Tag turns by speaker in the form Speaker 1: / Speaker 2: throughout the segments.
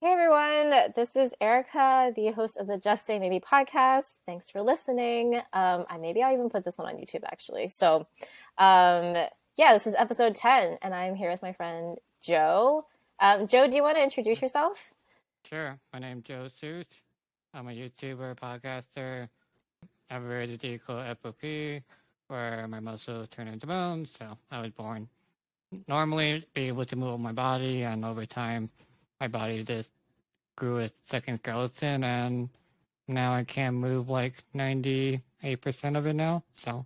Speaker 1: Hey everyone, this is Erica, the host of the Just Say Maybe podcast. Thanks for listening. I'll even put this one on YouTube actually. Um, this is episode 10, and I'm here with my friend Joe. Joe, do you want to introduce yourself?
Speaker 2: Sure. My name's Joe Suit. I'm a YouTuber, podcaster. I have a rare disease called FOP, where my muscles turn into bones. So I was born normally be able to move my body, and over time, my body just grew a second skeleton, and now I can't move like 98% of it now. So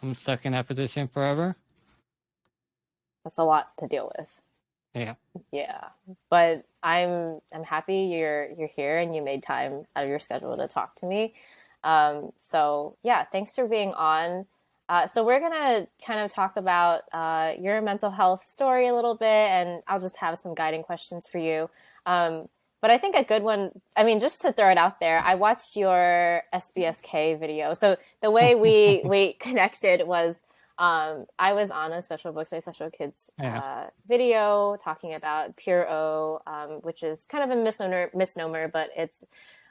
Speaker 2: I'm stuck in that position forever.
Speaker 1: That's a lot to deal with.
Speaker 2: Yeah.
Speaker 1: Yeah, but I'm happy you're here and you made time out of your schedule to talk to me. Thanks for being on. So we're gonna kind of talk about your mental health story a little bit, and I'll just have some guiding questions for you. But I think a good one, I mean, just to throw it out there, I watched your SBSK video. So the way we connected was I was on a Special Books by Special Kids
Speaker 2: Yeah.
Speaker 1: video talking about Pure O, which is kind of a misnomer, but it's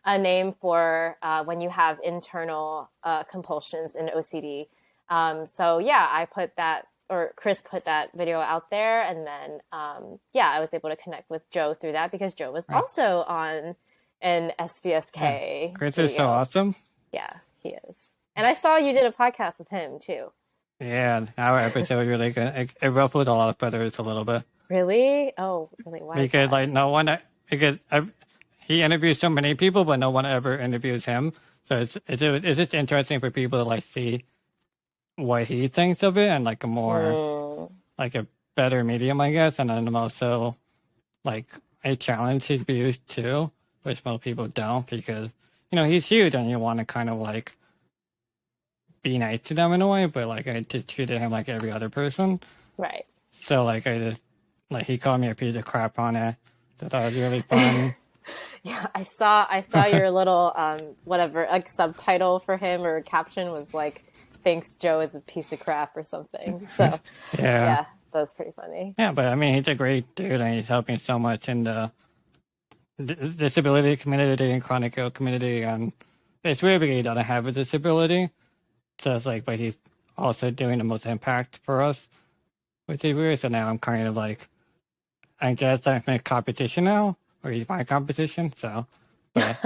Speaker 1: a name for when you have internal compulsions in OCD. I put that, or Chris put that video out there, and then I was able to connect with Joe through that because Joe was
Speaker 2: Right.
Speaker 1: also on an
Speaker 2: Yeah.
Speaker 1: SBSK
Speaker 2: Chris is so
Speaker 1: video.
Speaker 2: awesome.
Speaker 1: Yeah, he is. And I saw you did a podcast with him too.
Speaker 2: Yeah. Our episode was really good. It ruffled a lot of feathers a little bit.
Speaker 1: Really? Oh, really? Why is
Speaker 2: Because
Speaker 1: that?
Speaker 2: like no one because he interviews so many people, but no one ever interviews him. So it's just interesting for people to like see what he thinks of it and like a more
Speaker 1: Mm,
Speaker 2: like a better medium, I guess, and then also like a challenge his views too, which most people don't because he's huge and you want to kind of like be nice to them in a way, but like I just treated him like every other person.
Speaker 1: right.
Speaker 2: So like I just like he called me a piece of crap on it. So that was really fun.
Speaker 1: Yeah, I saw your little whatever like subtitle for him or caption was like thinks Joe is a piece of crap or something. So
Speaker 2: Yeah.
Speaker 1: yeah, that was pretty funny.
Speaker 2: Yeah, but I mean, he's a great dude, and he's helping so much in the disability community and chronic ill community. And it's weird because he doesn't have a disability, so it's like, but he's also doing the most impact for us, which is weird. So now I'm kind of like, I guess I'm in competition now, or he's my competition. So, but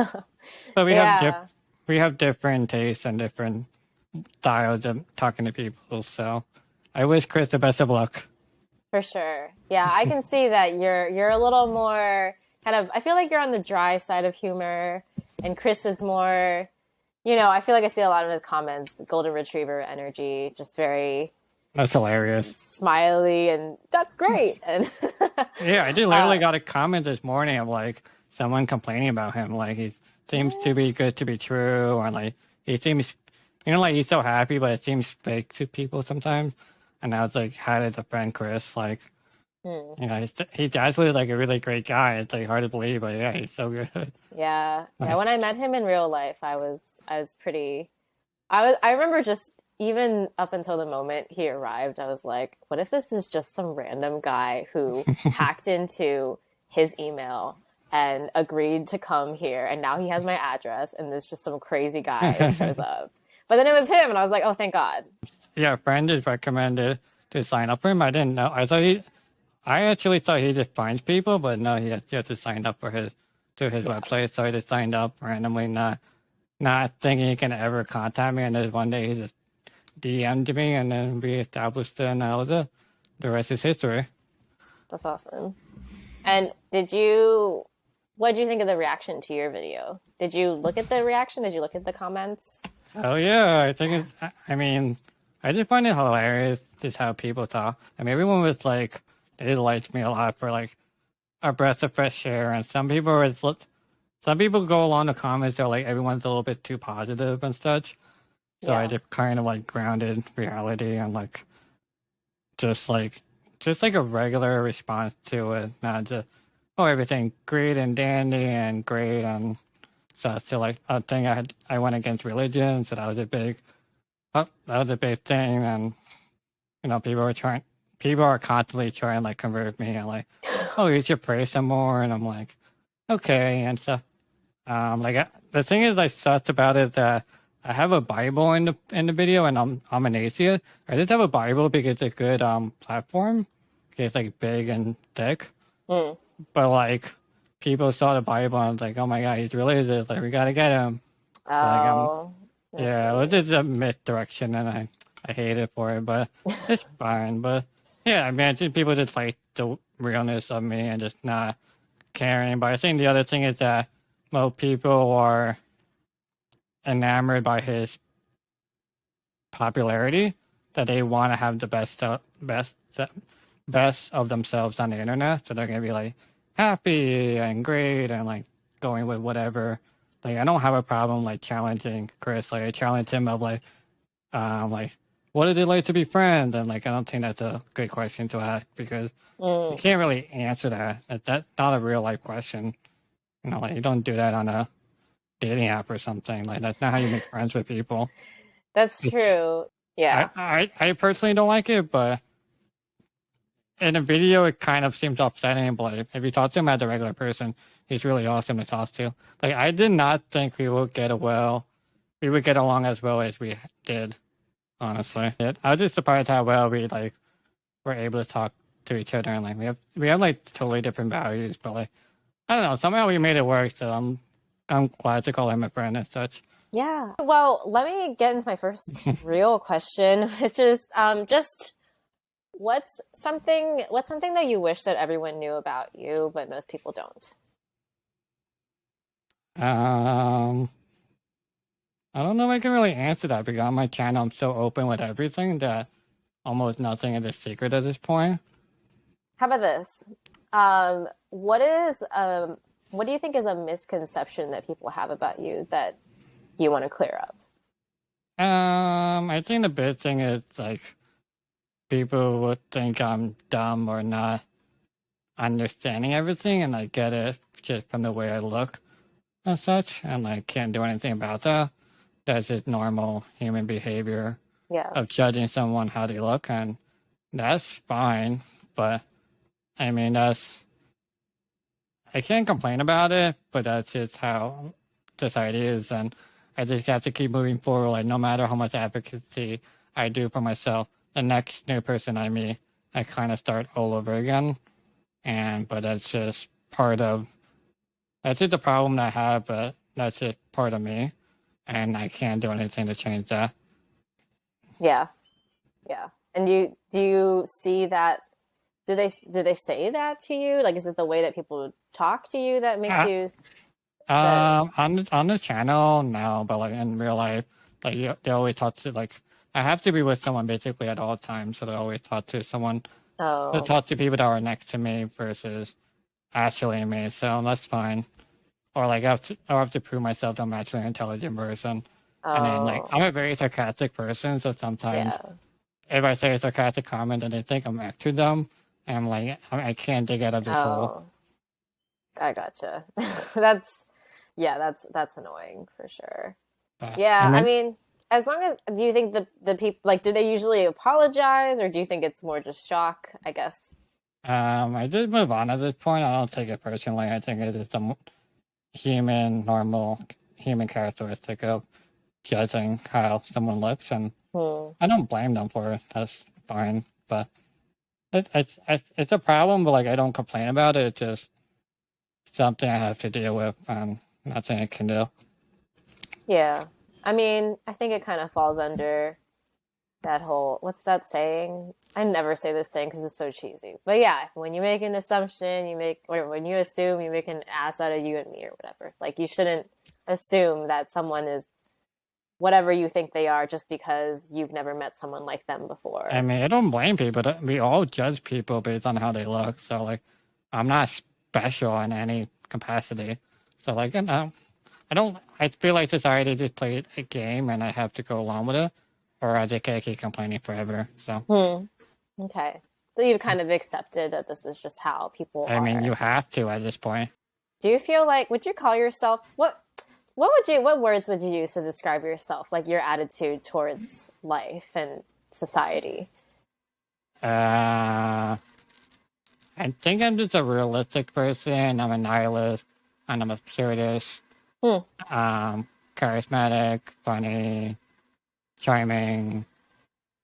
Speaker 2: but
Speaker 1: Yeah,
Speaker 2: we have different tastes and different styles of talking to people. So I wish Chris the best of luck.
Speaker 1: for sure. Yeah, I can see that you're a little more kind of I feel like you're on the dry side of humor and Chris is more, I feel like I see a lot of the comments, golden retriever energy, just very
Speaker 2: That's hilarious.
Speaker 1: smiley, and that's great. And
Speaker 2: Yeah, I did
Speaker 1: uh,
Speaker 2: literally got a comment this morning of like someone complaining about him. Like he seems to be
Speaker 1: what?
Speaker 2: good to be true, or like he seems, like he's so happy, but it seems fake to people sometimes. And I was like, how did offend Chris? Like,
Speaker 1: Hmm.
Speaker 2: he's actually like a really great guy. It's like hard to believe, but yeah, he's so good.
Speaker 1: Yeah, yeah.
Speaker 2: Like,
Speaker 1: When I met him in real life, I was pretty. I remember just even up until the moment he arrived, I was like, what if this is just some random guy who hacked into his email and agreed to come here, and now he has my address, and there's just some crazy guy shows up. But then it was him, and I was like, oh, thank God.
Speaker 2: yeah, a friend is recommended to sign up for him. I didn't know. I actually thought he just finds people, but no, he has to sign up for his
Speaker 1: Yeah,
Speaker 2: website. So I just signed up randomly, not thinking he can ever contact me. And then one day he just DM'd me, and then we established it, and now the rest is history.
Speaker 1: that's awesome. And what did you think of the reaction to your video? Did you look at the reaction? Did you look at the comments?
Speaker 2: Oh yeah, I think it's. I mean, I just find it hilarious just how people talk. I mean, everyone was like, they liked me a lot for like a breath of fresh air, and some people go along the comments. They're like, everyone's a little bit too positive and such. So I
Speaker 1: Yeah.
Speaker 2: just kind of like grounded reality and like just like just like a regular response to it, not just everything great and dandy and great and so. So like a thing I went against religion, so that was a big thing, and people are constantly trying to like convert me and like, oh, you should pray some more, and I'm like, okay and stuff. The thing is, I sucked about it that I have a Bible in the video, and I'm an atheist. I just have a Bible because it's a good platform. Okay, it's like big and thick,
Speaker 1: Mm.
Speaker 2: but like people saw the Bible and was like, oh my god, he's religious. Like we gotta get him. So like
Speaker 1: Oh, I
Speaker 2: yeah, it was
Speaker 1: see.
Speaker 2: just a misdirection, and I hate it for it, but it's fine. But yeah, I mean, I think people just like the realness of me and just not caring. But I think the other thing is that most people are enamored by his popularity, that they want to have the best of themselves on the internet. So they're gonna be like happy and great and like going with whatever. Like I don't have a problem like challenging Chris. Like I challenge him of like what is it like to be friends? And like I don't think that's a good question to ask because you
Speaker 1: Mm.
Speaker 2: can't really answer that. That's not a real life question. You know, like you don't do that on a dating app or something. Like that's not how you make friends with people.
Speaker 1: That's
Speaker 2: It's
Speaker 1: true. Yeah.
Speaker 2: I personally don't like it, but in a video it kind of seems upsetting. But like, if you talk to him as a regular person, he's really awesome to talk to. Like I did not think we would get along as well as we did. Honestly, I was just surprised how well we like were able to talk to each other, and like we have like totally different values, but like I don't know, somehow we made it work. So I'm glad to call him a friend and such.
Speaker 1: Yeah. Well, let me get into my first real question, which is just what's something that you wish that everyone knew about you, but most people don't?
Speaker 2: Um, I don't know if I can really answer that because on my channel I'm so open with everything that almost nothing is a secret at this point.
Speaker 1: How about this? What do you think is a misconception that people have about you that you want to clear up?
Speaker 2: I think the big thing is like people would think I'm dumb or not understanding everything, and I get it just from the way I look and such, and I can't do anything about that. That's just normal human behavior
Speaker 1: Yeah.
Speaker 2: of judging someone how they look, and that's fine. But I mean, I can't complain about it, but that's just how society is, and I just have to keep moving forward. Like no matter how much advocacy I do for myself, the next new person I meet, I kind of start all over again. But that's just that's just a problem that I have, but that's just part of me, and I can't do anything to change that.
Speaker 1: Yeah. Yeah. And do you see that? Do they say that to you? Like, is it the way that people talk to you that makes
Speaker 2: Uh,
Speaker 1: you that?
Speaker 2: on the channel, no, but like in real life, like they always talk to like I have to be with someone basically at all times, so they always talk to someone. They
Speaker 1: Oh,
Speaker 2: talk to people that are next to me versus actually me, so that's fine. Or like I have to prove myself that I'm actually an intelligent person, and then like
Speaker 1: oh,
Speaker 2: I'm a very sarcastic person, so sometimes
Speaker 1: yeah.
Speaker 2: if I say a sarcastic comment and they think I'm actually dumb, and I'm like I can't dig out of this hole.
Speaker 1: Oh, I gotcha. That's yeah, that's annoying for sure.
Speaker 2: But I
Speaker 1: Yeah, I
Speaker 2: mean,
Speaker 1: mean, as long as do you think the people like do they usually apologize or do you think it's more just shock, I guess?
Speaker 2: I just move on at this point. I don't take it personally. I think it is a normal human characteristic of judging how someone looks, and
Speaker 1: Hmm.
Speaker 2: I don't blame them for it. That's fine. But it's a problem, but like I don't complain about it. It's just something I have to deal with, and nothing I can do.
Speaker 1: Yeah. I mean, I think it kind of falls under that whole what's that saying? I never say this saying because it's so cheesy. But yeah, when you make an assumption, or when you assume, you make an ass out of you and me or whatever. Like you shouldn't assume that someone is whatever you think they are just because you've never met someone like them
Speaker 2: I
Speaker 1: before.
Speaker 2: mean, I don't blame people. We all judge people based on how they look. So like, I'm not special in any capacity. So like, you know, I don't. I feel like society just played a game, and I have to go along with it, or I just can't keep complaining forever. So
Speaker 1: Hmm. Okay. So you've kind of accepted that this is just how people
Speaker 2: I mean, you
Speaker 1: are.
Speaker 2: have to at this point.
Speaker 1: Do you feel like would you call yourself what words would you use to describe yourself, like your attitude towards life and society?
Speaker 2: Uh, I think I'm just a realistic person. I'm a nihilist. and I'm absurdist,
Speaker 1: Hmm.
Speaker 2: charismatic, funny, charming,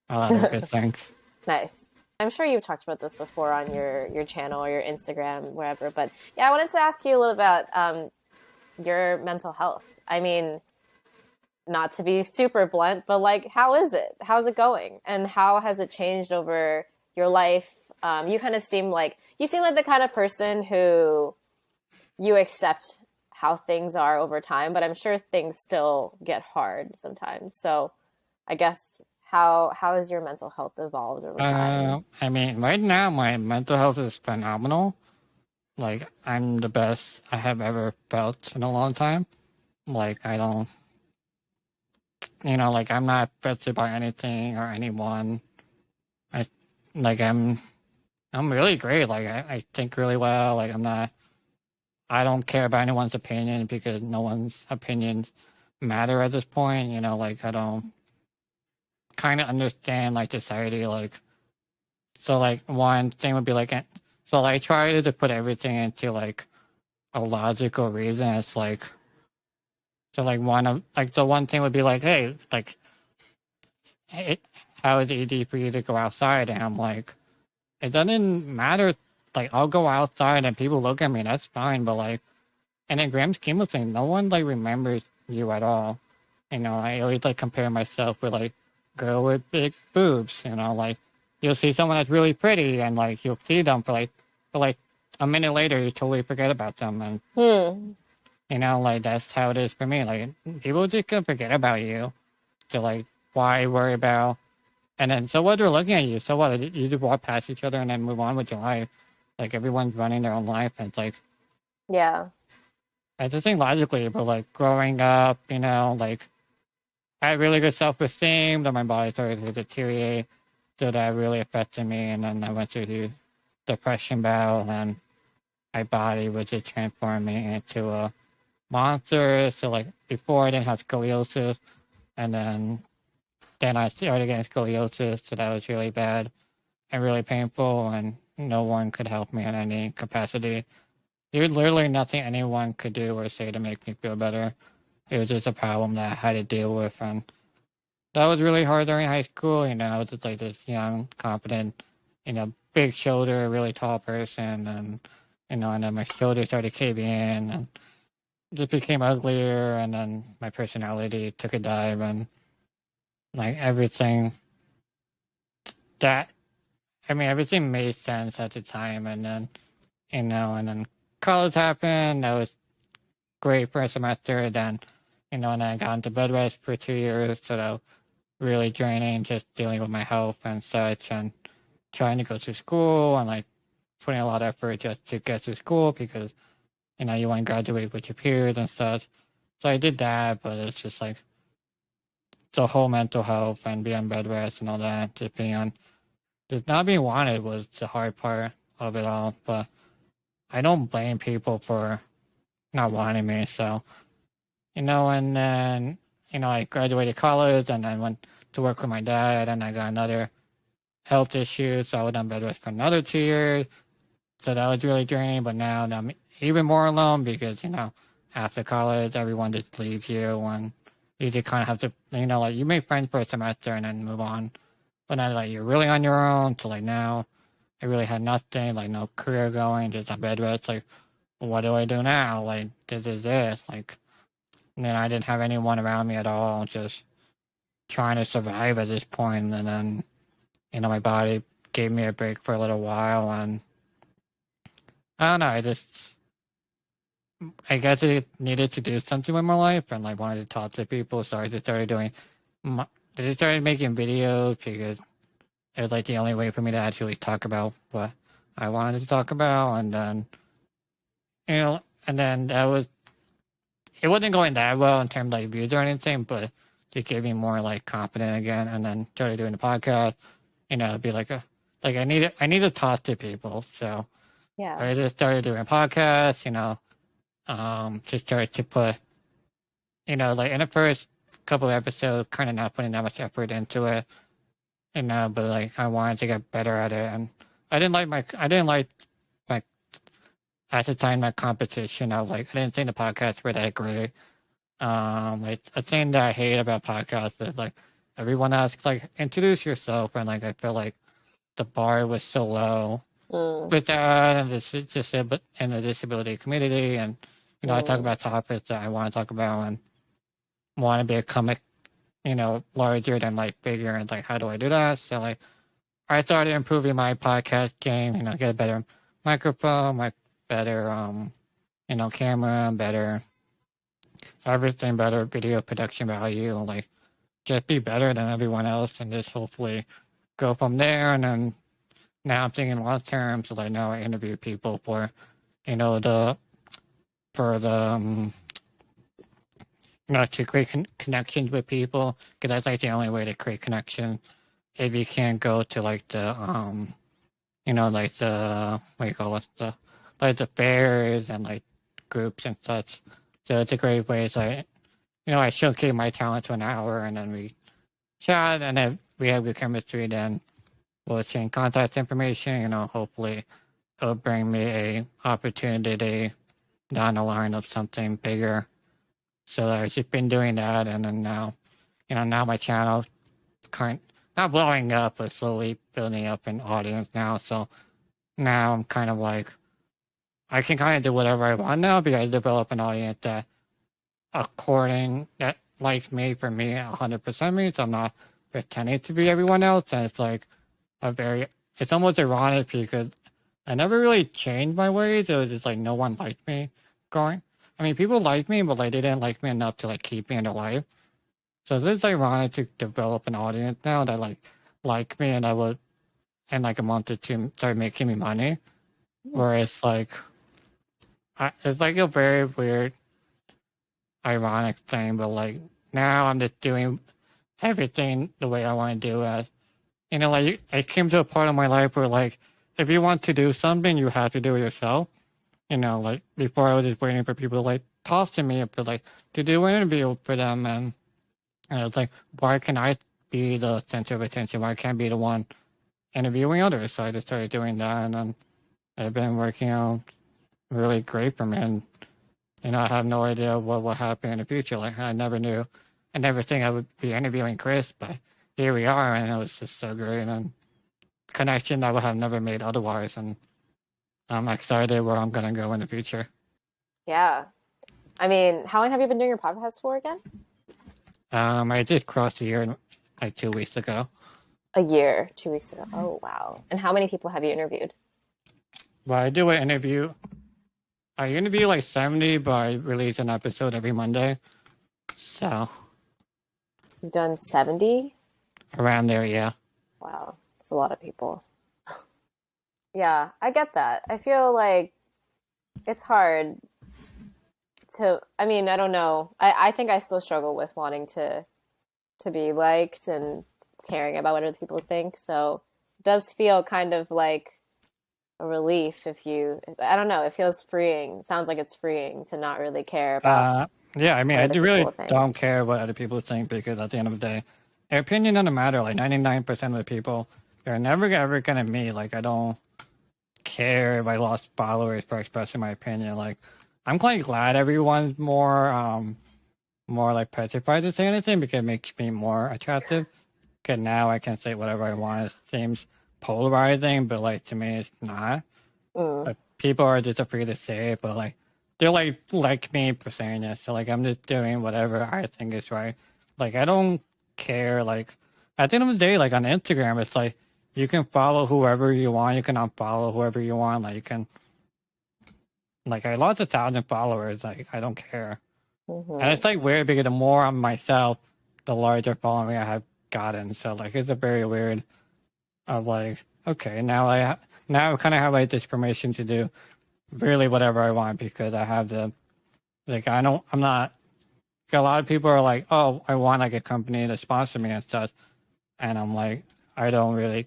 Speaker 2: a lot of good things.
Speaker 1: Nice. I'm sure you've talked about this before on your channel or your Instagram, wherever. But yeah, I wanted to ask you a little about your mental health. I mean, not to be super blunt, but like, how is it? How's it going? And how has it changed over your life? You kind of seem like the kind of person who you accept how things are over time, but I'm sure things still get hard sometimes. So I guess how has your mental health evolved over time?
Speaker 2: I mean, right now my mental health is phenomenal. Like, I'm the best I have ever felt in a long time. Like, I don't, like, I'm not affected by anything or anyone. I, like, I'm really great. Like, I think really well. Like, I don't care about anyone's opinion because no one's opinions matter at this point. Like, I don't kind of understand, like, society. Like, so, like, one thing would be like, so, like, I try to put everything into, like, a logical reason. It's like, so, like, the one thing would be like, hey, like, hey, how is it easy for you to go outside? And I'm like, it doesn't matter. Like, I'll go outside and people look at me, that's fine. But, like, in the grand scheme of things, no one, like, remembers you at all. I always, like, compare myself with, like, girl with big boobs, like, you'll see someone that's really pretty and, like, you'll see them for, like, a minute later, you totally forget about them. And,
Speaker 1: Hmm.
Speaker 2: like, that's how it is for me. Like, people just gonna forget about you. So, like, why worry about, and then, so what, they're looking at you, so what, you just walk past each other and then move on with your life. Like, everyone's running their own life, and it's like,
Speaker 1: Yeah.
Speaker 2: I just think logically, but, like, growing up, like, I had really good self-esteem, then my body started to deteriorate, so that really affected me, and then I went through the depression bout, and my body was just transforming me into a monster. So, like, before I didn't have scoliosis, and then I started getting scoliosis, so that was really bad and really painful, and no one could help me in any capacity. There was literally nothing anyone could do or say to make me feel better. It was just a problem that I had to deal with, and that was really hard during high school. I was just like this young, confident, big shoulder, really tall person, and then my shoulder started caving in, and just became uglier, and then my personality took a dive, and like everything that, I mean, everything made sense at the time, and then, and then college happened. That was great for a semester. Then, and I got into bed rest for 2 years, so that was really draining, just dealing with my health and such, and trying to go to school, and like putting a lot of effort just to get to school because, you want to graduate with your peers and stuff. So I did that, but it's just like the whole mental health and being on bed rest and all that, just not being wanted was the hard part of it all. But I don't blame people for not wanting me. So, and then, I graduated college and then went to work with my dad, and I got another health issue. So I was on bed rest for another 2 years. So that was really draining. But now I'm even more alone because, after college, everyone just leaves you, and you just kind of have to, like, you make friends for a semester and then move on. But now, like, you're really on your own. So, like, now I really had nothing, like, no career going, just on bed rest. Like, what do I do now? Like, this is this. Like, and then I didn't have anyone around me at all, just trying to survive at this point. And then, my body gave me a break for a little while. And I don't know, I guess I needed to do something with my life and, like, wanted to talk to people. So I just started my, I just started making videos because it was, like, the only way for me to actually talk about what I wanted to talk about. And then, and then it wasn't going that well in terms of, like, views or anything, but it gave me more, like, confident again. And then started doing the podcast, be like, I need to talk to people. So
Speaker 1: Yeah.
Speaker 2: I just started doing a podcast, just started to put, like, in the first couple of episodes, kind of not putting that much effort into it, but, like, I wanted to get better at it. And I didn't like my at the time, my competition, I didn't think the podcasts were that great. Like a thing that I hate about podcasts is like everyone asks like introduce yourself, and like I feel like the bar was so low
Speaker 1: Mm,
Speaker 2: with that, and this just in the disability community, and I talk
Speaker 1: mm,
Speaker 2: about topics that I want to talk about and want to become larger than like bigger, and like how do I do that? So like I started improving my podcast game, get a better microphone, like better camera, better everything, better video production value, like just be better than everyone else, and just hopefully go from there. And then now I'm thinking long term, so like now I interview people for the for the to create connections with people, because that's like the only way to create connection. If you can't go to like the like the what do you call it, the like the fairs and like groups and such. So it's a great way. So I showcase my talent to an hour, and then we chat, and then we have good chemistry. Then we'll exchange contact information. Hopefully it'll bring me a opportunity down the line of something bigger. So I've just been doing that, and then now my channel kind not blowing up, but slowly building up an audience now. So now I'm kind of like I can kind of do whatever I want now, because I develop an audience that likes me for me 100% me. So I'm not pretending to be everyone else, and it's like it's almost ironic because I never really changed my ways. It was just like no one liked me growing. I mean, people liked me, but like they didn't like me enough to like keep me in their life. So it's ironic to develop an audience now that like me, and I would in like a month or two start making me money.
Speaker 1: mm.
Speaker 2: Whereas like it's like a very weird, ironic thing, but like now I'm just doing everything the way I want to do it. Like I came to a part of my life where like if you want to do something, you have to do it yourself. Like before I was just waiting for people to like toss to me to do an interview for them, and it's like why can I be the center of attention? Why can't I be the one interviewing others? So I just started doing that, and then it's been working out really great for me. And I have no idea what will happen in the future. Like I never think I would be interviewing Chris, but here we are, and it was just so great, and connection I would have never made otherwise. And I'm excited where I'm gonna go in the future.
Speaker 1: Yeah. I mean, how long have you been doing your podcast for again?
Speaker 2: I did cross the year like 2 weeks ago.
Speaker 1: A year, 2 weeks ago. Oh, wow. And how many people have you interviewed?
Speaker 2: But I do an interview. I interview like 70, but I release an episode every Monday. So
Speaker 1: You've done 70?
Speaker 2: around there, yeah.
Speaker 1: Wow. That's a lot of people. Yeah, I get that. I feel like it's hard I mean, I don't know. I think I still struggle with wanting to be liked and caring about what other people think. So it does feel kind of like a relief if I don't know, it feels freeing. It sounds like it's freeing to not really care about
Speaker 2: Uh, yeah, I mean,
Speaker 1: what
Speaker 2: I
Speaker 1: other
Speaker 2: do really
Speaker 1: people think.
Speaker 2: don't care what other people think, because at the end of the day, their opinion doesn't matter. Like 99% of the people, they're never ever gonna meet. Like I don't care if I lost followers for expressing my opinion. Like I'm quite glad everyone's more like petrified to say anything, because it makes me more attractive. Because now I can say whatever I want. It seems polarizing, but like to me, it's not.
Speaker 1: Mm,
Speaker 2: But people are just afraid to say it, but like they're like me for saying it. So like I'm just doing whatever I think is right. Like I don't care. Like at the end of the day, like on Instagram, it's like you can follow whoever you want. You can unfollow whoever you want. Like you can like I lost 1,000 followers. Like I don't care. And
Speaker 1: hmm.
Speaker 2: it's like weird because the more I'm myself, the larger following I have gotten. So like it's a very weird of like okay now I kind of have like this permission to do really whatever I want, because I have the like I'm not like, a lot of people are like, oh, I want like a company to sponsor me and stuff, and I'm like, I don't really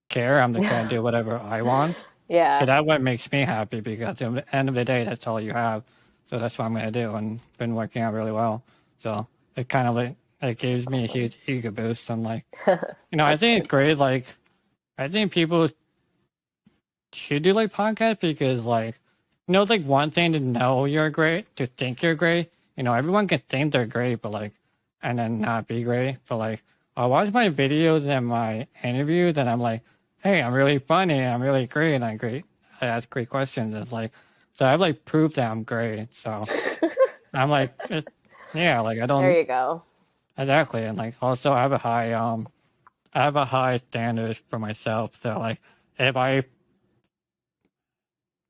Speaker 2: care. I'm just gonna do whatever I want, because
Speaker 1: Yeah,
Speaker 2: that's what makes me happy. Because at the end of the day, that's all you have, so that's what I'm gonna do, and been working out really well. So it kind of like it gives
Speaker 1: that's
Speaker 2: me a
Speaker 1: awesome.
Speaker 2: huge ego boost. And like I
Speaker 1: That's
Speaker 2: think
Speaker 1: good.
Speaker 2: it's great. Like I think people should do like podcasts, because like it's like one thing to know you're great, to think you're great. Everyone can think they're great, but like, and then not be great. But like, I watch my videos and my interviews, and I'm like, hey, I'm really funny, I'm really great, and I'm great. I ask great questions. It's like, so I've like proved that I'm great. So I'm like, yeah, like I
Speaker 1: There
Speaker 2: don't
Speaker 1: you go.
Speaker 2: exactly, and like also I have a high standards for myself. So like, if I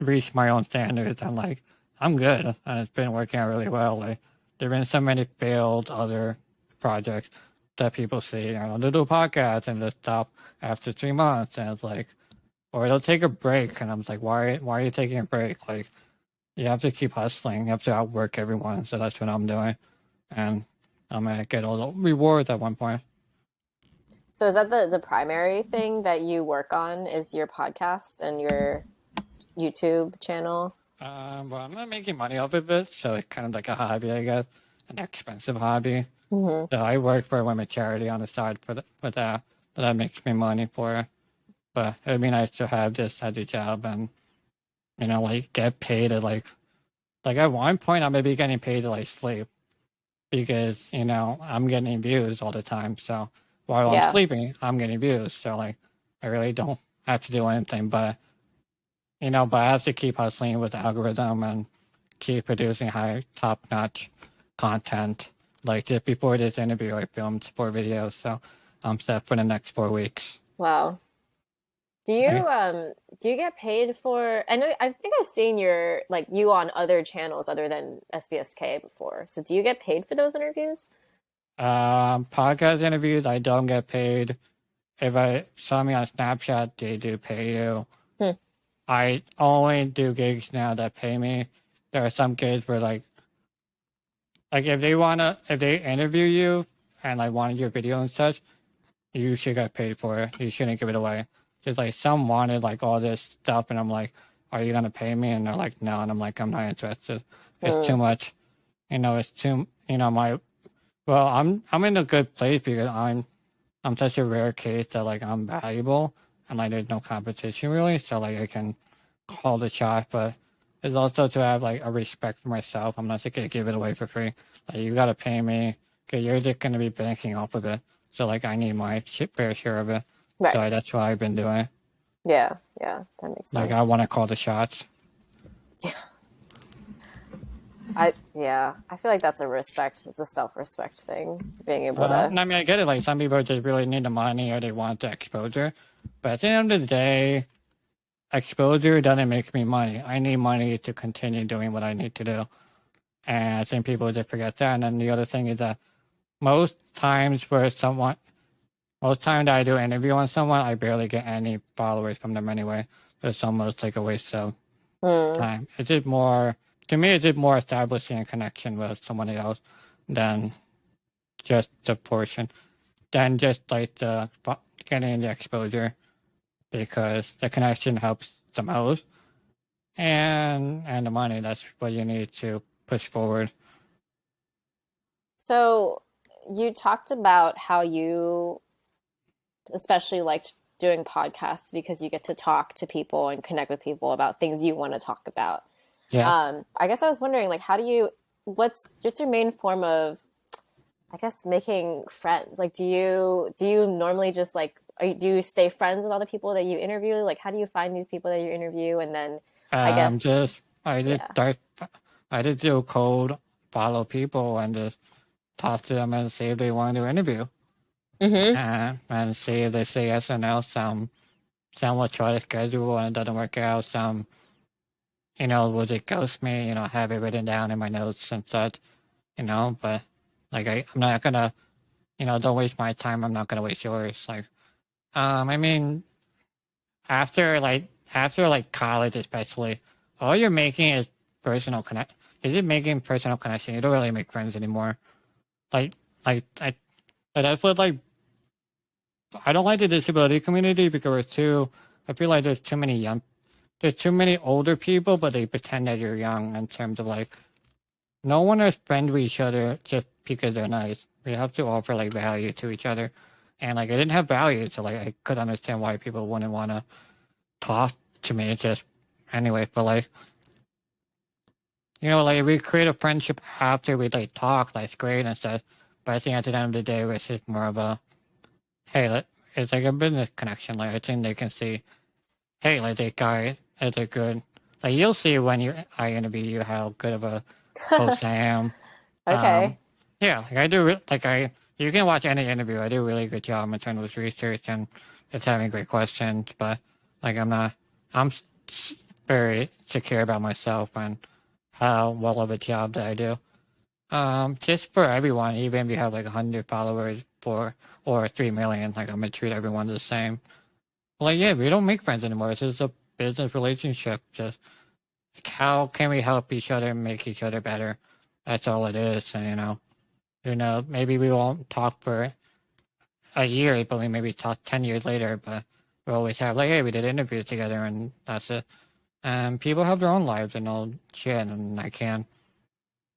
Speaker 2: reach my own standards, I'm like, I'm good, and it's been working out really well. Like, there've been so many failed other projects that people see, they'll do podcasts and just stop after 3 months, and it's like, or they'll take a break, and I'm like, why are you taking a break? Like, you have to keep hustling, you have to outwork everyone. So that's what I'm doing, and I'm gonna get all the rewards at one point.
Speaker 1: So is that the primary thing that you work on is your podcast and your YouTube channel?
Speaker 2: Well, I'm not making money off of it, so it's kind of like a hobby, I guess, an expensive hobby.
Speaker 1: Hmm.
Speaker 2: So I work for a women's charity on the side for that makes me money for. But it'd be nice to have this as a job and like get paid to like at one point I may be getting paid to like sleep because I'm getting views all the time. So while I'm
Speaker 1: Yeah.
Speaker 2: sleeping, I'm getting views. So like I really don't have to do anything, but I have to keep hustling with the algorithm and keep producing high top notch content. Like just before this interview, I filmed 4 videos, so I'm set for the next 4 weeks.
Speaker 1: Wow.
Speaker 2: Right?
Speaker 1: Do you get paid for I know I think I've seen your like you on other channels other than SBSK before. So do you get paid for those interviews?
Speaker 2: Podcast interviews, I don't get paid. If I saw me on Snapchat, they do pay you.
Speaker 1: Hmm.
Speaker 2: I only do gigs now that pay me. There are some gigs where like if they interview you and like wanted your video and such, you should get paid for it. You shouldn't give it away. Just like some wanted like all this stuff, and I'm like, "Are you gonna pay me?" And they're like, "No," and I'm like, "I'm not interested. It's too
Speaker 1: Hmm.
Speaker 2: much. It's too. My well, I'm in a good place because I'm such a rare case that like I'm valuable and like there's no competition really, so like I can call the shot. But it's also to have like a respect for myself. I'm not just gonna give it away for free. Like you gotta pay me because you're just gonna be banking off of it. So like I need my fair share of it.
Speaker 1: Right.
Speaker 2: So that's what I've been doing.
Speaker 1: Yeah, yeah, that makes
Speaker 2: Like I
Speaker 1: sense.
Speaker 2: want to call the shots.
Speaker 1: Yeah. I feel like that's a respect, it's a self-respect thing, being able to
Speaker 2: And I mean, I get it. Like some people just really need the money or they want the exposure, but at the end of the day, exposure doesn't make me money. I need money to continue doing what I need to do. And I think people just forget that. And then the other thing is that most times where someone, most time that I do an interview on someone, I barely get any followers from them anyway. It's almost like a waste of
Speaker 1: hmm.
Speaker 2: time. It's just more, to me, it's just more establishing a connection with someone else than just the portion, than just like the getting the exposure because the connection helps the most. And the money, that's what you need to push forward.
Speaker 1: So you talked about how you especially liked doing podcasts because you get to talk to people and connect with people about things you want to talk about.
Speaker 2: Yeah.
Speaker 1: I guess I was wondering, like, how do you, what's your main form of, I guess, making friends? Like, do you normally just like, do you stay friends with all the people that you interview? Like, how do you find these people that you interview? And then, I guess,
Speaker 2: Just I just
Speaker 1: yeah.
Speaker 2: start I just do cold follow people and just talk to them and see if they want to interview
Speaker 1: Mm-hmm.
Speaker 2: and see if they say yes or no. Some will try to schedule and it doesn't work out. Some will just ghost me. Have it written down in my notes and such. But like I'm not gonna don't waste my time. I'm not gonna waste yours. Like I mean after college especially, all you're making is personal connect. Is it making personal connection? You don't really make friends anymore. Like like I that's what like I don't like the disability community because it's too. I feel like there's too many older people, but they pretend that you're young in terms of like no one is friend with each other just because they're nice. We have to offer like value to each other, and like I didn't have value, so like I could understand why people wouldn't want to talk to me. Just anyway, but like like we create a friendship after we like talk, that's great and stuff. But I think at the end of the day, it's just more of a hey, it's like a business connection. Like I think they can see, hey, like that guy is a good. Like you'll see when I interview you how good of a host I am.
Speaker 1: Okay.
Speaker 2: Yeah, like I do. You can watch any interview. I do a really good job in terms of research and just having great questions. But like I'm not, I'm very secure about myself and how well of a job that I do. Just for everyone, even if you have like 100 followers or 3 million, like I'm gonna treat everyone the same. Like yeah, we don't make friends anymore. It's just a business relationship. Just like, how can we help each other and make each other better? That's all it is. And maybe we won't talk for a year, but we maybe talk 10 years later. But we always have like, hey, we did interviews together, and that's it. And people have their own lives and all shit, and I can't.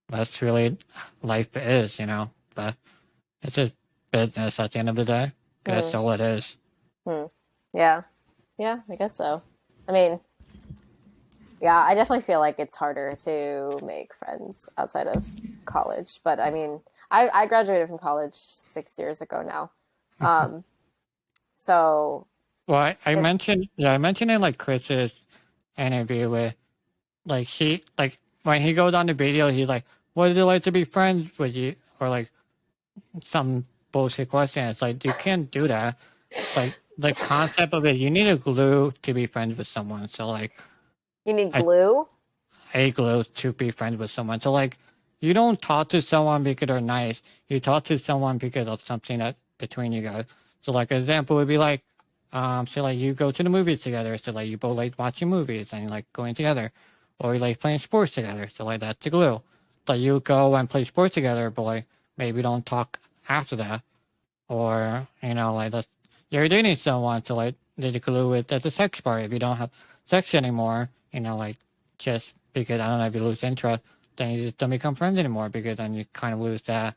Speaker 2: That's really life is. But it's just business at the end of the day. That's
Speaker 1: Hmm.
Speaker 2: all it is.
Speaker 1: Hmm. Yeah. Yeah, I guess so. I mean, yeah, I definitely feel like it's harder to make friends outside of college. But I mean, I graduated from college 6 years ago now. Um, so
Speaker 2: Well, I
Speaker 1: it,
Speaker 2: mentioned, yeah, I mentioned in like Chris's interview with like when he goes on the video, he's like, "What is it like to be friends with you?" Or like some bullshit question. It's like you can't do that. Like the concept of it, you need a glue to be friends with someone. So like
Speaker 1: you need
Speaker 2: I
Speaker 1: glue.
Speaker 2: a glue to be friends with someone. So like you don't talk to someone because they're nice. You talk to someone because of something that between you guys. So like an example would be like, say like you go to the movies together. So like you both like watching movies and you like going together, or you like playing sports together. So like that's the glue. Like you go and play sports together, but like maybe don't talk after that. Or, like you're dating someone to like they glue it at the sex part. If you don't have sex anymore, like just because I don't know if you lose interest, then you just don't become friends anymore because then you kind of lose the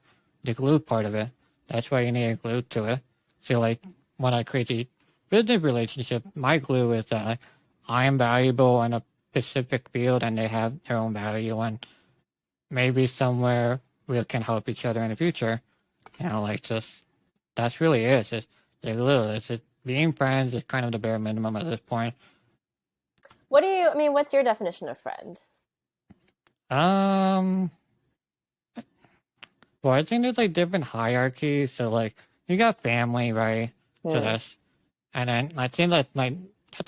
Speaker 2: glue part of it. That's why you need a glue to it. So like when I create the business relationship, my glue is that I am valuable in a specific field and they have their own value and maybe somewhere we can help each other in the future. Like just that's really it. It's just like little. It's just being friends is kind of the bare minimum at this point.
Speaker 1: What do you, I mean, what's your definition of friend?
Speaker 2: Um, well, I think there's like different hierarchies. So like you got family, right? So
Speaker 1: Hmm.
Speaker 2: and then I think that's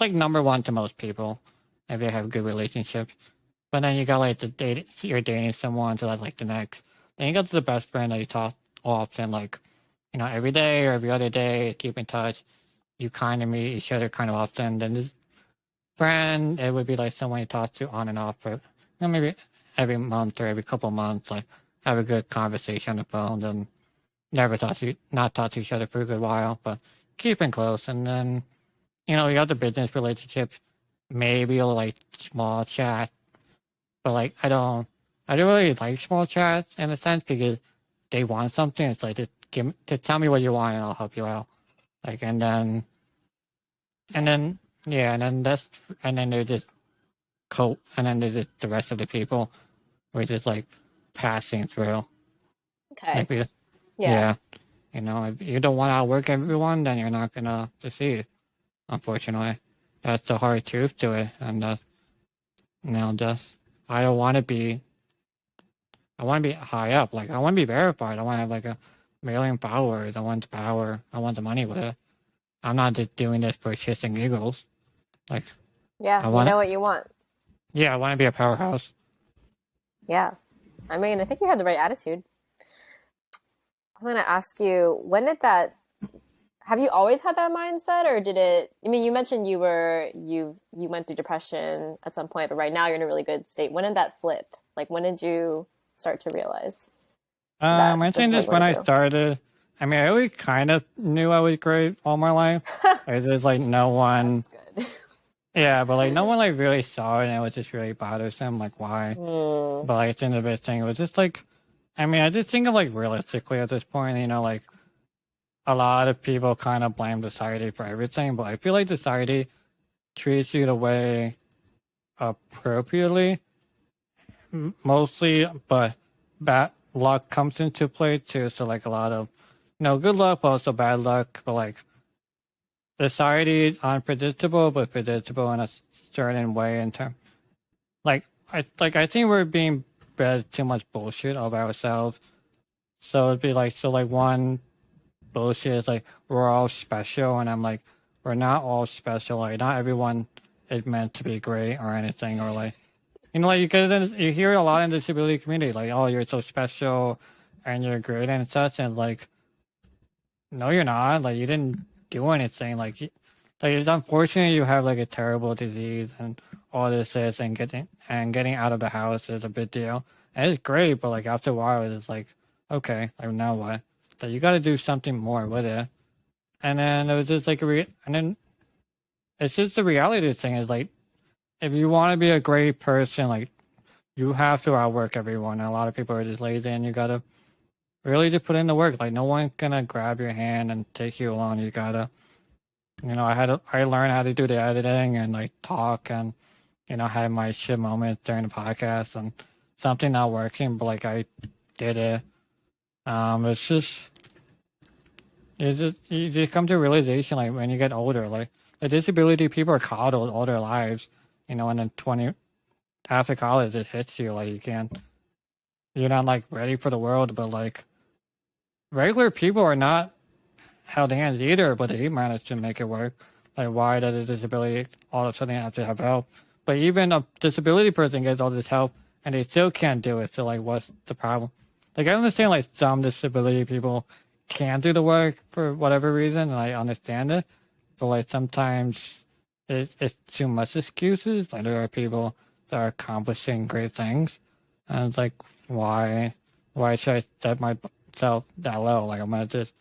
Speaker 2: like number one to most people if they have good relationships. But then you got like you're dating someone, so that's like the next. Then you got the best friend that you talk often, like every day or every other day, keep in touch. You kind of meet each other kind of often. Then friend, it would be like someone you talk to on and off for maybe every month or every couple months, like have a good conversation on the phone and never not talk to each other for a good while, but keeping close. And then, the other business relationships, maybe you'll like small chat, but like I don't really like small chats in a sense because they want something. It's like just tell me what you want and I'll help you out. Like and
Speaker 1: Yeah.
Speaker 2: then yeah, and then there's just and then there's just the rest of the people we're just like passing through.
Speaker 1: Okay.
Speaker 2: Like we,
Speaker 1: Yeah.
Speaker 2: yeah, if you don't want to outwork everyone, then you're not gonna succeed. Unfortunately, that's the hard truth to it. And just I don't want to be. I want to be high up. Like I want to be verified. I want to have like a million followers. I want the power. I want the money with it. I'm not just doing this for shits and giggles. Like
Speaker 1: Yeah.
Speaker 2: I
Speaker 1: You
Speaker 2: want
Speaker 1: know
Speaker 2: to.
Speaker 1: what you want.
Speaker 2: Yeah, I want to be a powerhouse.
Speaker 1: Yeah. I mean, I think you had the right attitude. I was going to ask you, when did that, have you always had that mindset or did it, I mean, you mentioned you went through depression at some point, but right now you're in a really good state. When did that flip? Like, when did you start to realize that
Speaker 2: I
Speaker 1: this
Speaker 2: think
Speaker 1: is what you
Speaker 2: this when
Speaker 1: want
Speaker 2: I
Speaker 1: to do?
Speaker 2: started. I mean, I always kind of knew I was great all my life. There's like no one,
Speaker 1: That's good.
Speaker 2: yeah, but like no one like really saw it, and it was just really bothersome. Like why?
Speaker 1: Hmm.
Speaker 2: But like it's in the best thing. It was just like, I mean, I just think of like realistically at this point. Like a lot of people kind of blame society for everything, but I feel like society treats you the way appropriately mostly, but bad luck comes into play too. So like a lot of, good luck, but also bad luck. But like society is unpredictable, but predictable in a certain way. In term, I think we're being fed too much bullshit of ourselves. So it'd be like one bullshit is like we're all special, and I'm like we're not all special. Like not everyone is meant to be great or anything, or like like you hear a lot in the disability community, like, oh, you're so special and you're great and such, and like, no, you're not. Like, you didn't do anything. Like it's unfortunate you have like a terrible disease and all this is, and getting out of the house is a big deal. And it's great, but like after a while, it's like, okay, like now what? So you got to do something more with it. And then it was just like and then it's just the reality thing is like, if you want to be a great person, like you have to outwork everyone. And a lot of people are just lazy, and you gotta really just put in the work. Like no one's gonna grab your hand and take you along. You gotta, I learned how to do the editing and like talk and have my shit moments during the podcast and something not working, but like I did it. It's just you just come to a realization like when you get older, like the disability people are coddled all their lives, and then 20 after college it hits you like you're not like ready for the world, but like regular people are not held hands either, but they manage to make it work. Like, why does a disability all of a sudden have to have help? But even a disability person gets all this help and they still can't do it. So, like, what's the problem? Like, I understand, like, some disability people can't do the work for whatever reason, and I understand it. But, like, sometimes it's too much excuses. Like, there are people that are accomplishing great things. And it's like, why? Why should I set myself that low? Like, I'm going to just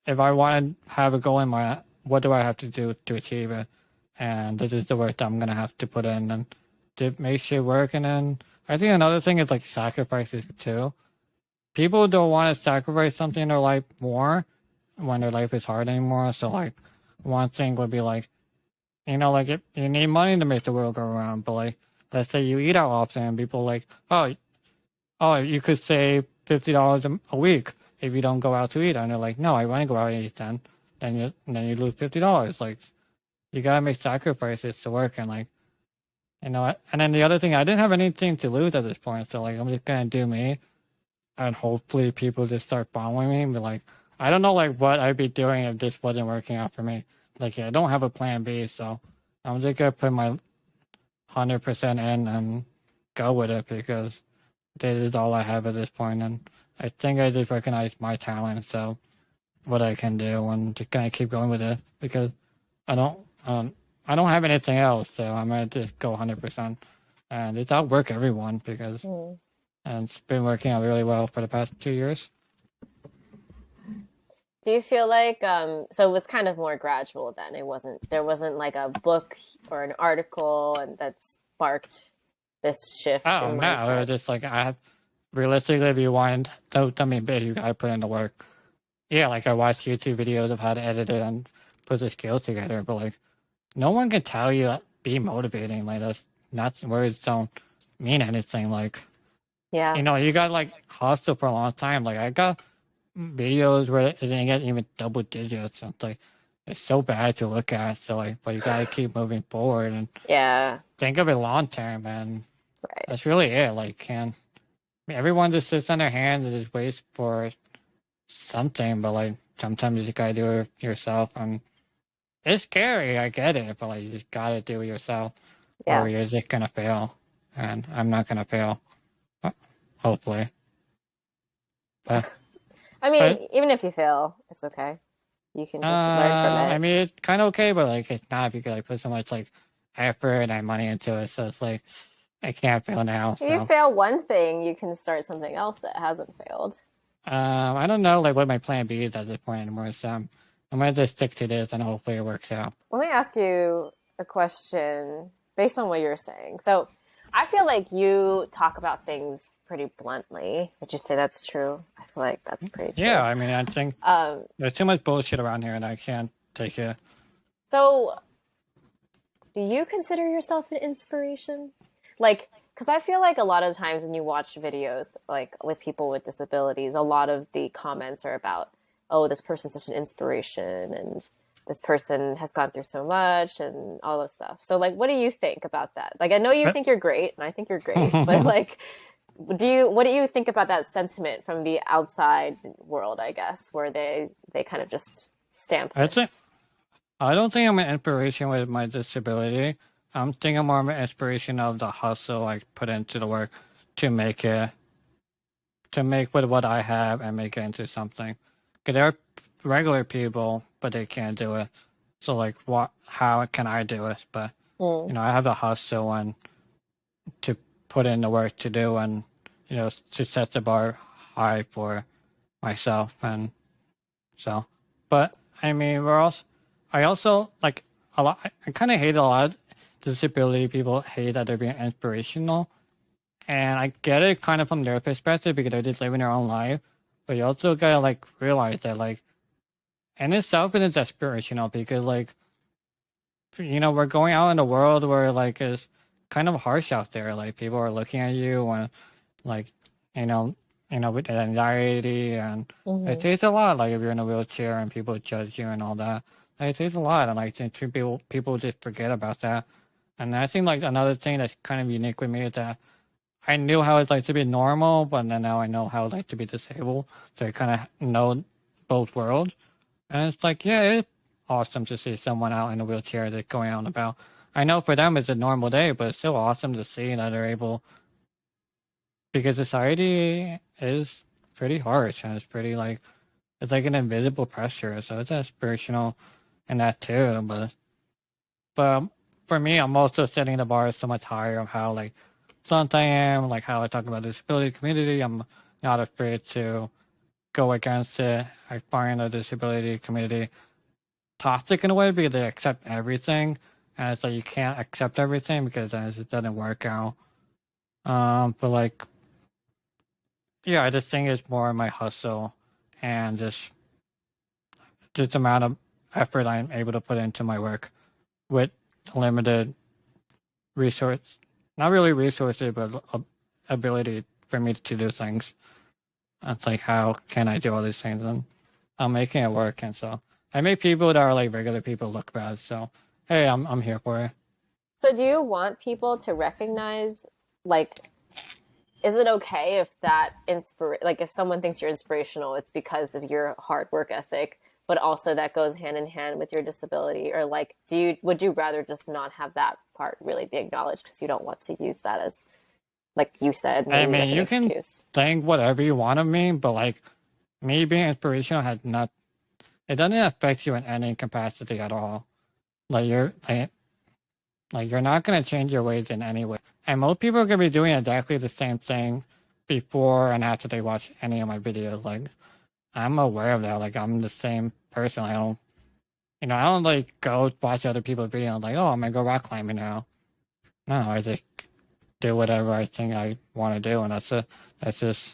Speaker 2: if I want to have a goal in mind, what do I have to do to achieve it? And this is the work that I'm gonna have to put in and to make shit work. And then I think another thing is like sacrifices too. People don't want to sacrifice something in their life more when their life is hard anymore. So like one thing would be like, like if you need money to make the world go around, but like let's say you eat out often, people like, oh, you could save $50 a week if you don't go out to eat. And they're like, no, I want to go out and eat then. Then you lose $50. Like you gotta make sacrifices to work and like and then the other thing, I didn't have anything to lose at this point, so like I'm just gonna do me and hopefully people just start following me and be like, I don't know like what I'd be doing if this wasn't working out for me. Like yeah, I don't have a plan B, so I'm just gonna put my 100% in and go with it because this is all I have at this point, and I think I just recognize my talent, so what I can do, and just gonna keep going with it because I don't, I don't have anything else, so I'm gonna just go 100%, and it's outwork everyone because,
Speaker 1: Mm.
Speaker 2: and it's been working out really well for the past 2 years.
Speaker 1: Do you feel like so it was kind of more gradual then? There wasn't like a book or an article and that sparked this shift
Speaker 2: Oh
Speaker 1: in
Speaker 2: no,
Speaker 1: mindset?
Speaker 2: it's just like realistically, if you want something big, you gotta put in the work. Yeah, like I watched YouTube videos of how to edit it and put the skills together, but like no one can tell you be motivating. Like that's not words don't mean anything. Like
Speaker 1: Yeah.
Speaker 2: you got like hustle for a long time. Like I got videos where it didn't get even double digits. And it's like it's so bad to look at. So like, but you gotta keep moving forward and
Speaker 1: Yeah.
Speaker 2: think of it long term. And
Speaker 1: Right.
Speaker 2: that's really it. Like can everyone just sits on their hands and just waits for something. But like sometimes you gotta do it yourself. And it's scary. I get it. But like you just gotta do it yourself, or
Speaker 1: Yeah.
Speaker 2: you're just gonna fail. And I'm not gonna fail. Hopefully. But
Speaker 1: I
Speaker 2: but
Speaker 1: mean, even if you fail, it's okay. You can just learn from
Speaker 2: I
Speaker 1: it.
Speaker 2: mean, it's kind of okay, but like it's not because I put so much like effort and money into it. So it's like I can't fail now.
Speaker 1: If you
Speaker 2: So
Speaker 1: fail one thing, you can start something else that hasn't failed.
Speaker 2: I don't know like what my plan B is at this point anymore. So I'm gonna just stick to this and hopefully it works out.
Speaker 1: Let me ask you a question based on what you're saying. So, I feel like you talk about things pretty bluntly. Would you say that's true? I feel like that's pretty
Speaker 2: Yeah,
Speaker 1: true.
Speaker 2: I mean, I think
Speaker 1: Um,
Speaker 2: there's too much bullshit around here, and I can't take it.
Speaker 1: so, do you consider yourself an inspiration? Like, Because I feel like a lot of times when you watch videos like with people with disabilities, a lot of the comments are about, oh, this person's such an inspiration and this person has gone through so much and all this stuff. So like what do you think about that? Like I know you
Speaker 2: But
Speaker 1: think you're great and I think you're great, but like what do you think about that sentiment from the outside world, I guess, where they kind of just stamp
Speaker 2: I think
Speaker 1: this?
Speaker 2: I don't think I'm an inspiration with my disability. I'm thinking more of an inspiration of the hustle I put into the work to make it, to make with what I have and make it into something. Because there are regular people, but they can't do it. So like, what? How can I do it? But
Speaker 1: Mm.
Speaker 2: I have the hustle and to put in the work to do, and to set the bar high for myself, and so. But I mean, I also like a lot. I kind of hate a lot of disability people hate that they're being inspirational, and I get it kind of from their perspective because they're just living their own life. But you also gotta like realize that like in itself it is inspirational because like we're going out in the world where like it's kind of harsh out there. Like people are looking at you and like you know with anxiety, and it
Speaker 1: Hmm.
Speaker 2: takes a lot. Like if you're in a wheelchair and people judge you and all that, like, it takes a lot. And I think people just forget about that. And I think like another thing that's kind of unique with me is that I knew how it's like to be normal, but then now I know how it's like to be disabled. So I kind of know both worlds. And it's like, yeah, it's awesome to see someone out in a wheelchair that's going out and about. I know for them it's a normal day, but it's still awesome to see that they're able, because society is pretty harsh and it's pretty like, it's like an invisible pressure. So it's inspirational in that too. But for me, I'm also setting the bar so much higher of how like blunt I am, like how I talk about the disability community. I'm not afraid to go against it. I find the disability community toxic in a way because they accept everything, and it's like you can't accept everything because then it just doesn't work out. But like, yeah, I just think it's more my hustle and just the amount of effort I'm able to put into my work with limited resource, not really resources, but ability for me to do things. It's like, how can I do all these things? And I'm making it work. And so I make people that are like regular people look bad. So, hey, I'm here for it.
Speaker 1: So do you want people to recognize like is it okay if that like if someone thinks you're inspirational, it's because of your hard work ethic, but also that goes hand in hand with your disability? Or like, would you rather just not have that part really be acknowledged because you don't want to use that as, like you said,
Speaker 2: I
Speaker 1: maybe
Speaker 2: mean,
Speaker 1: like an
Speaker 2: you can
Speaker 1: excuse?
Speaker 2: think whatever you want of me, but like me being inspirational has not, it doesn't affect you in any capacity at all. Like you're not going to change your ways in any way. And most people are going to be doing exactly the same thing before and after they watch any of my videos. Like, I'm aware of that. Like, I'm the same person. I don't like go watch other people's videos like, oh, I'm going to go rock climbing now. No, I just do whatever I think I want to do. And that's just,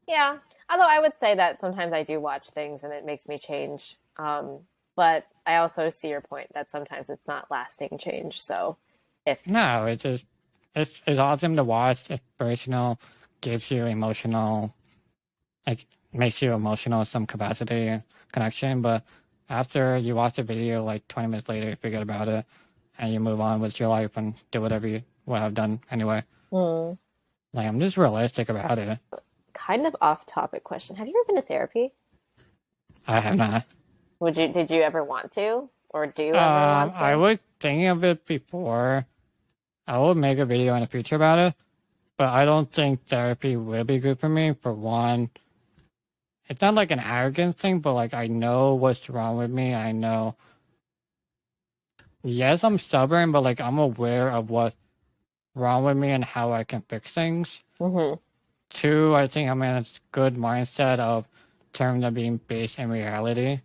Speaker 1: Yeah. Although I would say that sometimes I do watch things and it makes me change. But I also see your point that sometimes it's not lasting change. So if,
Speaker 2: no, it's awesome to watch. Inspirational, gives you emotional, like makes you emotional in some capacity and connection. But after you watch the video, like 20 minutes later, you forget about it and you move on with your life and do whatever you would have done anyway.
Speaker 1: hmm,
Speaker 2: Like, I'm just realistic about it.
Speaker 1: kind of off topic question, have you ever been to therapy?
Speaker 2: I have not.
Speaker 1: Did you ever want to? Or do you ever want
Speaker 2: I
Speaker 1: to?
Speaker 2: would think of it before. I would make a video in the future about it, but I don't think therapy will be good for me. For one, it's not like an arrogance thing, but like I know what's wrong with me. I know, yes, I'm stubborn, but like I'm aware of what's wrong with me and how I can fix things.
Speaker 1: Hmm.
Speaker 2: Two, I think I'm in a good mindset of terms of being based in reality.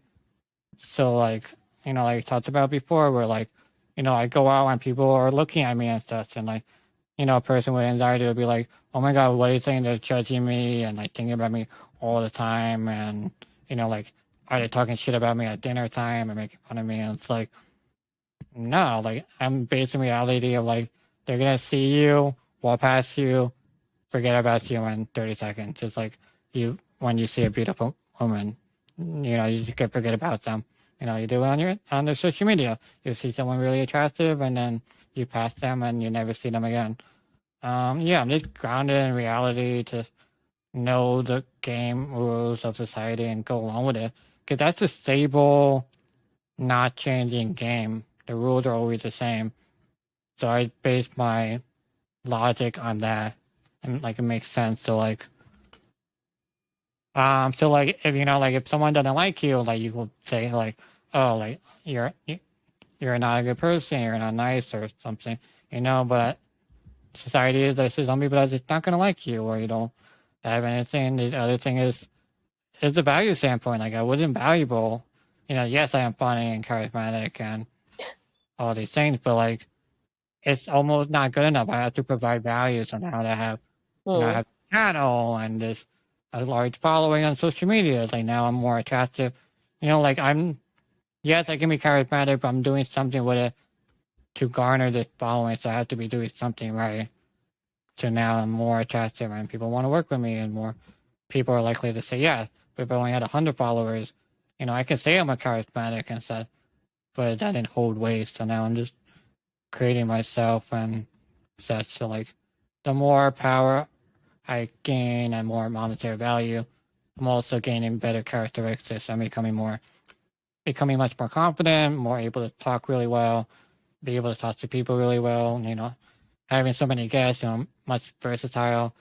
Speaker 2: So like, like I talked about before, where like, I go out and people are looking at me and stuff, and like, a person with anxiety would be like, "Oh my God, what do you think? They're judging me and like thinking about me all the time, and like, are they talking shit about me at dinner time and making fun of me?" And it's like, no, like I'm based in reality of like they're gonna see you, walk past you, forget about you in 30 seconds. Just like you when you see a beautiful woman, you just can forget about them. You do it on their social media. You see someone really attractive, and then you pass them, and you never see them again. Yeah, I'm just grounded in reality to know the game rules of society and go along with it. Because that's a stable, not changing game. The rules are always the same. So I base my logic on that, and like it makes sense. So if if someone doesn't like you, like you will say like, oh, like you're not a good person, you're not nice or something, But society is like some people are just not gonna like you, or you don't have anything. The other thing is, it's a value standpoint. Like I wasn't valuable, Yes, I am funny and charismatic and all these things, but like it's almost not good enough. I have to provide value somehow to have, I
Speaker 1: Mm.
Speaker 2: have a channel and this a large following on social media. It's like now I'm more attractive. Yes, I can be charismatic, but I'm doing something with it to garner this following. So I have to be doing something right. So now I'm more attractive and people want to work with me and more people are likely to say yeah. But if I only had 100 followers, I can say I'm a charismatic and stuff, but that didn't hold weight. So now I'm just creating myself and such. So like the more power I gain and more monetary value, I'm also gaining better characteristics. I'm becoming much more confident, more able to talk really well, be able to talk to people really well. Having so many guests, much versatile.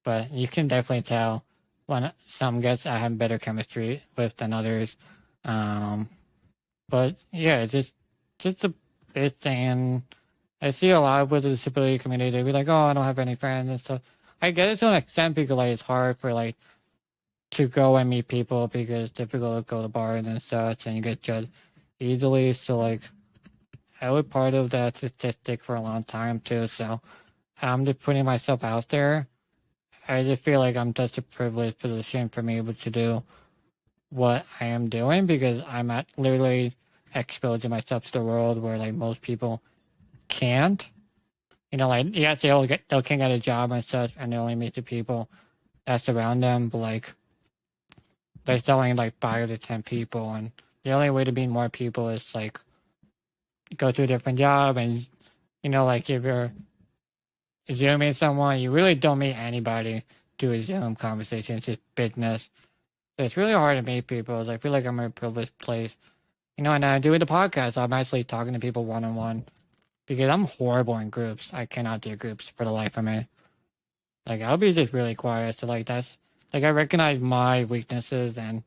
Speaker 2: But you can definitely tell when some guests I have better chemistry with than others. Um, but yeah, it's just a big thing. I see a lot with the disability community. They be like, "Oh, I don't have any friends and stuff." I get it to an extent because like it's hard for like to go and meet people because it's difficult to go to bars and such, and you get judged easily. So like I was part of that statistic for a long time too. So I'm just putting myself out there. I just feel like I'm such a privileged position for me able to do what I am doing because I'm at literally exposing myself to the world where like most people can't. Like yes, they can get a job and such, and they only meet the people that's around them. But like there's only like 5 to 10 people, and the only way to meet more people is like go to a different job, and like if you're zooming someone, you really don't meet anybody through a Zoom conversation. It's just business. So it's really hard to meet people. I feel like I'm in a privileged place. And I do the podcast. I'm actually talking to people one on one because I'm horrible in groups. I cannot do groups for the life of me. Like I'll be just really quiet. So like that's like I recognize my weaknesses and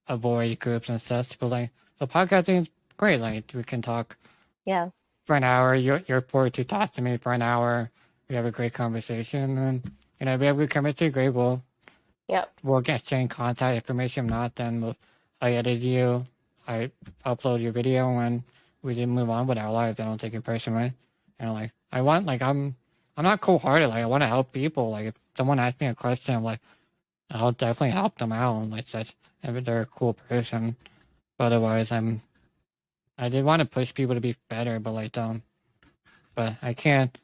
Speaker 2: avoid groups and such. But like the podcasting is great. Like we can talk
Speaker 1: Yeah.
Speaker 2: for an hour. You're forced to talk to me for an hour. We have a great conversation, and we have good chemistry. Great.
Speaker 1: Yep.
Speaker 2: We'll get exchange contact information. If not, then I edit you. I upload your video, and we didn't move on with our lives. I don't take it personally. Like I want, like I'm not cold hearted. Like I want to help people. Like if someone asks me a question, like I'll definitely help them out. And like such, if they're a cool person. But otherwise, I did want to push people to be better, but like but I can't.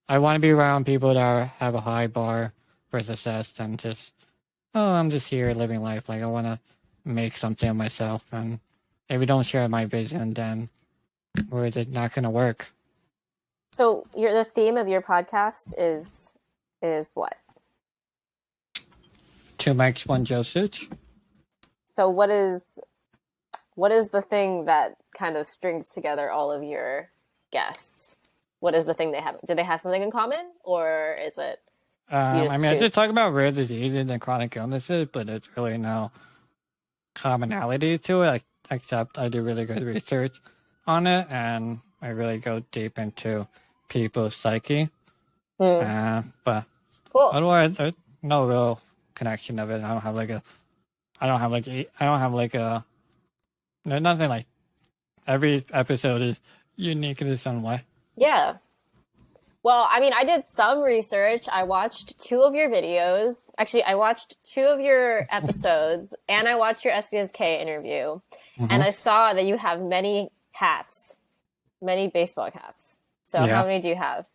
Speaker 2: I want to be around people that have a high bar for success and just I'm just here living life. Like I want to make something of myself, and if we don't share my vision, then where is it not going to work?
Speaker 1: So the theme of your podcast is what?
Speaker 2: Two mics, one Joe suit.
Speaker 1: So what is the thing that kind of strings together all of your guests? What is the thing they have? Do they have something in common, or is it you
Speaker 2: I
Speaker 1: just
Speaker 2: mean, I just
Speaker 1: choose?
Speaker 2: talk about rare diseases and chronic illnesses, but it's really no commonality to it. Except I do really good research on it, and I really go deep into people's psyche.
Speaker 1: Hmm.
Speaker 2: But
Speaker 1: Cool.
Speaker 2: otherwise, there's no real connection of it. I don't have like a. I don't have like a. I don't have like a. There's nothing like every episode is unique in its own way.
Speaker 1: Yeah. Well, I mean, I did some research. I watched two of your videos. Actually, I watched two of your episodes and I watched your SBSK interview. And
Speaker 2: Hmm.
Speaker 1: I saw that you have many hats, many baseball caps. So how
Speaker 2: Yeah.
Speaker 1: many do you have?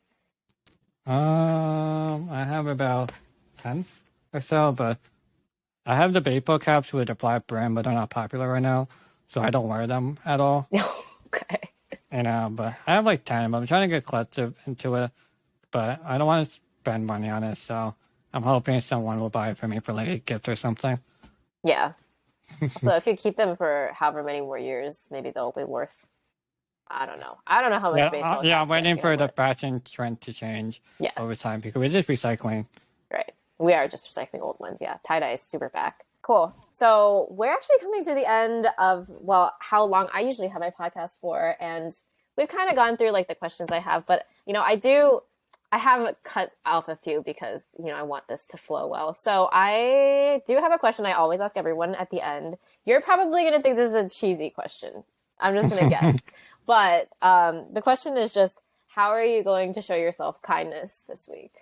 Speaker 2: I have about 10 or so, but I have the baseball caps with the black brim, but they're not popular right now, so I don't wear them at all.
Speaker 1: Okay.
Speaker 2: But I have like 10, but I'm trying to get collective into it, but I don't want to spend money on it, so I'm hoping someone will buy it for me for like a gift or something.
Speaker 1: Yeah. So if you keep them for however many more years, maybe they'll be worth, I don't know. I don't know how much baseball
Speaker 2: Yeah, I'm
Speaker 1: caps
Speaker 2: waiting
Speaker 1: actually are
Speaker 2: for the
Speaker 1: worth.
Speaker 2: fashion trend to change
Speaker 1: Yeah,
Speaker 2: over time because we're just recycling.
Speaker 1: right. We are just recycling old ones. Yeah, tie-dye is super back. Cool. So we're actually coming to the end of, well, how long I usually have my podcast for. And we've kind of gone through like the questions I have, but I have cut off a few because, I want this to flow well. So I do have a question I always ask everyone at the end. You're probably going to think this is a cheesy question. I'm just going to guess. But the question is just, how are you going to show yourself kindness this week?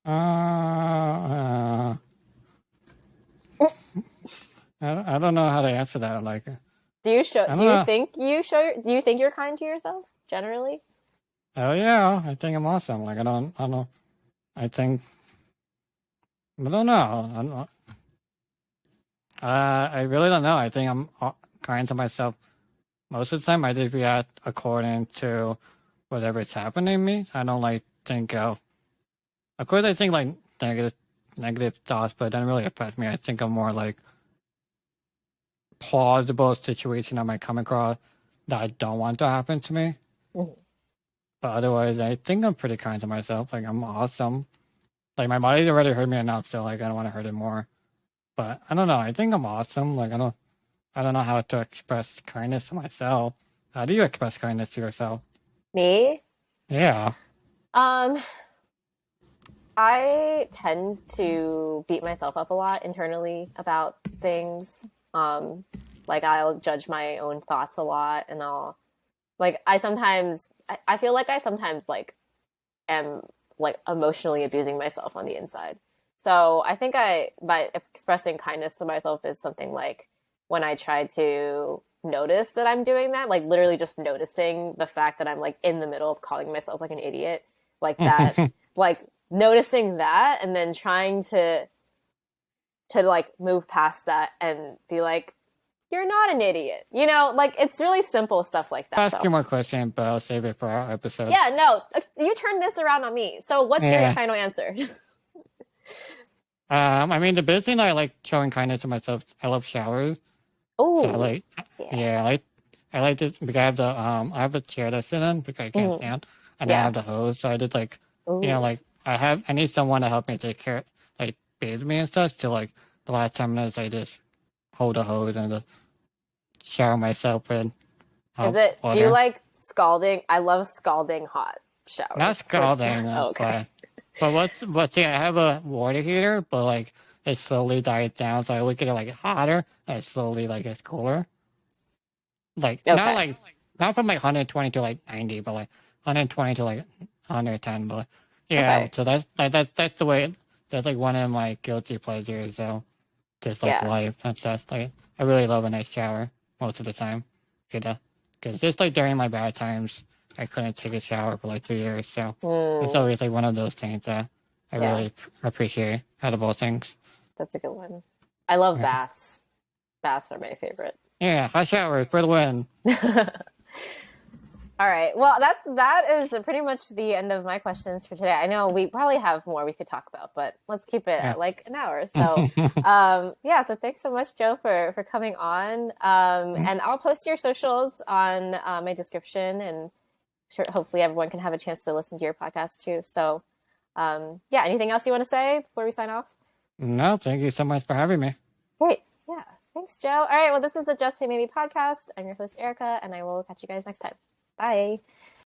Speaker 2: Uh, I don't know how to answer that. Like, I don't know.
Speaker 1: Do you think you're kind to yourself generally?
Speaker 2: Oh yeah, I think I'm awesome. Like, I don't know. I think, I don't know. I don't know. I really don't know. I think I'm kind to myself most of the time. I just react according to whatever's happening to me. I don't like think of course, I think like negative thoughts, but it doesn't really affect me. I think I'm more like plausible situation I might come across that I don't want to happen to me.
Speaker 1: Mhm.
Speaker 2: But otherwise, I think I'm pretty kind to myself. Like I'm awesome. Like my body's already hurt me enough, so like I don't want to hurt it more. But I don't know. I think I'm awesome. Like I don't know how to express kindness to myself. How do you express kindness to yourself?
Speaker 1: Me?
Speaker 2: Yeah.
Speaker 1: Um, I tend to beat myself up a lot internally about things. Um, like I'll judge my own thoughts a lot and I feel like I sometimes like am like emotionally abusing myself on the inside. So I think by expressing kindness to myself is something like when I try to notice that I'm doing that, like literally just noticing the fact that I'm like in the middle of calling myself like an idiot, like that, like noticing that and then trying to like move past that and be like, you're not an idiot. Like it's really simple stuff like that.
Speaker 2: Ask you
Speaker 1: So
Speaker 2: more questions, but I'll save it for our episode.
Speaker 1: yeah, no, you turned this around on me. So what's your
Speaker 2: Yeah.
Speaker 1: final answer?
Speaker 2: I mean, the big thing I like showing kindness to myself, I love showers. So I
Speaker 1: Oh,
Speaker 2: like,
Speaker 1: yeah.
Speaker 2: yeah, I like this because I have a chair to sit in because I can't
Speaker 1: Mhm.
Speaker 2: stand, and then I
Speaker 1: Yeah.
Speaker 2: have the hose. So I just like,
Speaker 1: Ooh.
Speaker 2: like I need someone to help me take care, like bathe me and stuff. So like the last 10 minutes, I just hold the hose and just shower myself in
Speaker 1: Do you
Speaker 2: water.
Speaker 1: like scalding? I love scalding hot
Speaker 2: Not
Speaker 1: showers.
Speaker 2: scalding,
Speaker 1: Oh, okay.
Speaker 2: but what's I have a water heater, but like it slowly dies down. So I look at it like hotter, and it slowly like gets cooler.
Speaker 1: Okay.
Speaker 2: Not from like 120 to like 90, but like 120 to like 110. But yeah,
Speaker 1: Okay.
Speaker 2: so that's the way. That's like one of my guilty pleasures. So just like
Speaker 1: Yeah.
Speaker 2: life. That's like I really love a nice shower most of the time. Cause just like during my bad times, I couldn't take a shower for like 2 years. So it's
Speaker 1: Mm,
Speaker 2: always like one of those things that I
Speaker 1: yeah,
Speaker 2: really appreciate out of all things.
Speaker 1: that's a good one. I love
Speaker 2: Yeah,
Speaker 1: baths. Baths are my favorite.
Speaker 2: yeah, hot shower for the win.
Speaker 1: All right. Well, that is pretty much the end of my questions for today. I know we probably have more we could talk about, but let's keep it
Speaker 2: Yeah.
Speaker 1: at like an hour. So, yeah. So thanks so much, Joe, for coming on. And I'll post your socials on my description, and sure, hopefully everyone can have a chance to listen to your podcast too. So, yeah. Anything else you want to say before we sign off?
Speaker 2: No, thank you so much for having me.
Speaker 1: Great. Yeah. Thanks, Joe. All right. Well, this is the Just Say Maybe podcast. I'm your host, Erica, and I will catch you guys next time. Bye.